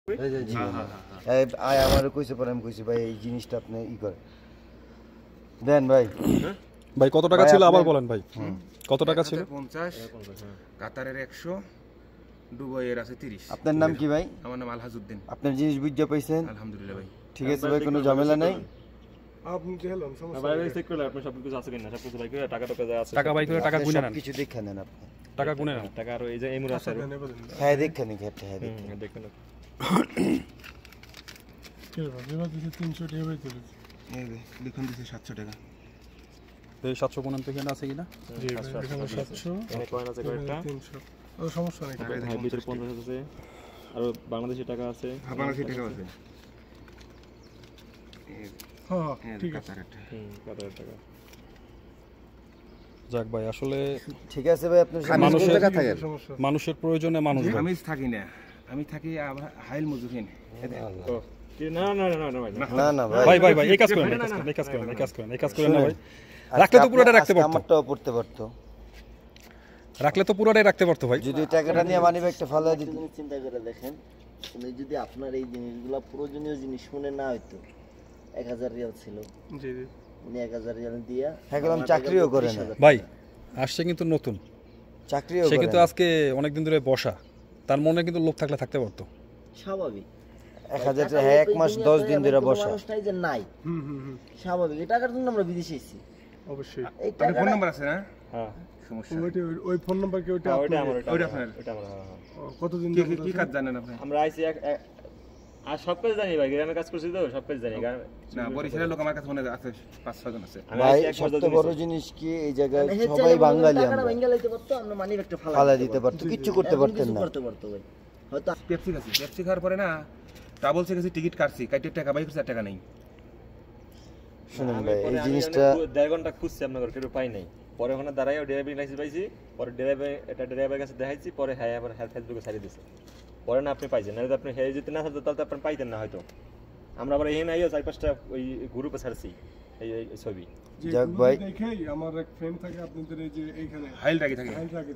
আয় আমারও কইছে পরে আমি কইছি ভাই এই জিনিসটা আপনি ই করেন দেন ভাই। ভাই কত টাকা ছিল আবার বলেন ভাই। কত টাকা ছিল? 50, কাতারের 100, দুবাইয়ের আছে 30। আপনার নাম কি ভাই? আমার নাম আলহাজউদ্দিন। আপনার জিনিস বুঝতে পাইছেন? আলহামদুলিল্লাহ ভাই। ঠিক আছে ভাই, কোনো ঝামেলা নাই। আপনি গেলেন সমস্যা ভাই ভাই চেক করলে আপনি সব কিছু আছে কিনা, সব কিছু ভাই করে টাকা যা আছে, টাকা ভাই করে টাকা গুনে নেন, কিছু দেখে নেন আপনি, টাকা গুনে নেন, টাকা আর এই যে এই মুরে আছে আর হ্যাঁ দেখে নিন, হ্যাঁ দেখেন কি ভাই এবার দিতে 300 টাকা হয়ে যাবে। এই যে লিখুন দিছে 700 টাকা। এই 700 কোন থেকে আছে কিনা? জি ভাই এখানে 700 এখানে কয়েন আছে কয়েকটা 300 ও সমস্যা নাই। ভাই ভিতরে 50 আছে আর বাংলাদেশি টাকা আছে, বাংলাদেশি টাকা আছে। হ্যাঁ ঠিক আছে। কাতারের টাকা। যাক ভাই আসলে ঠিক আছে ভাই, আপনার মানুষের টাকা থাকে, মানুষের প্রয়োজনে মানুষ ভাই। আমি থাকি না, আমি থাকি হাইল মজুরিন। না না না না ভাই না না ভাই ভাই ভাই এই কাজ করেন, এই কাজ করেন, এই কাজ করেন, এই কাজ করেন না ভাই। রাখলে তো পুরোটা রাখতে পারতো, আমারটাও পড়তে পারতো, রাখলে তো পুরোটাই রাখতে পারতো ভাই। যদি টাকাটা নিয়ে মানি ব্যাগটা ফালা দিত। চিন্তা করে দেখেন, উনি যদি আপনার এই জিনিসগুলো প্রয়োজনীয় জিনিস শুনে না হইতো, 1000 রিয়াল ছিল, জি জি উনি 1000 রিয়াল দিয়া একদম চাকরিও করে না ভাই, আসছে কিন্তু নতুন চাকরিও সে করে কিন্তু না। আজকে অনেকদিন ধরে বসা, তার মনে কিন্তু লোভ থাকলে থাকতে পারতো। স্বাভাবিক 1000 টাকা, হ্যাঁ 1 মাস 10 দিন ধরে বসা, মানুষটাই যে নাই স্বাভাবিক। এই টাকার জন্য আমরা বিদেশে এসেছি অবশ্যই। এই আপনার টাকা ফোন নাম্বার আছে না? হ্যাঁ সমস্যা ওই ফোন নাম্বার কি ওইটা ওইটা আমার, ওইটা আপনার। ওইটা আমার। কতদিন কি কি কাজ জানেন আপনি? আমরা আইছি আর সব কাজ জানি ভাই, গ্রামে কাজ করছি তো সব কাজ জানি। না, বরিশালের লোক আমার কাছে মনে আছে 5-6 জন আছে। ভাই সবচেয়ে বড় জিনিস কি এই জায়গায় সবাই বাঙালি, টাকাটা আমরা ভেঙে লইতে পারতো, আমরা মানি ব্যাগটা ফালা দিতে পারতো, কিচ্ছু করতে পারতেন না। করতে পারতো ভাই। হয়তো পেপসি খাচ্ছি, পেপসি খাওয়ার পরে না ট্রাভেলসে গেছি, টিকিট কাটছি, কাইটে টাকা বাই করছি, আর টাকা নেই। শুনুন ভাই এই জিনিসটা 1.5 ঘন্টা খুঁজছি আপনার কেউ পাই নাই। পরে ওখানে দাঁড়াইও ড্রাইভিং লাইসেন্স পাইছি, পরে ড্রাইভারের কাছে দেখাইছি, পরে হ্যাঁ আবার ফেসবুকে ছাড়িয়ে দিছে। পরে না আপনি পাইছেন না, যদি আপনি হ্যাঁ যেতে না থাকতো তাহলে তো আপনি পাইতেন না হয়তো। আমরা আবার এখানে আইও 4-5টা ওই গ্রুপে ছাড়ছি এই ছবি। যাক ভাই, দেখেই আমার এক ফ্রেন্ড থাকে আপনাদের এই যে এইখানে হাইল রাখি থাকে। হাইল থাকে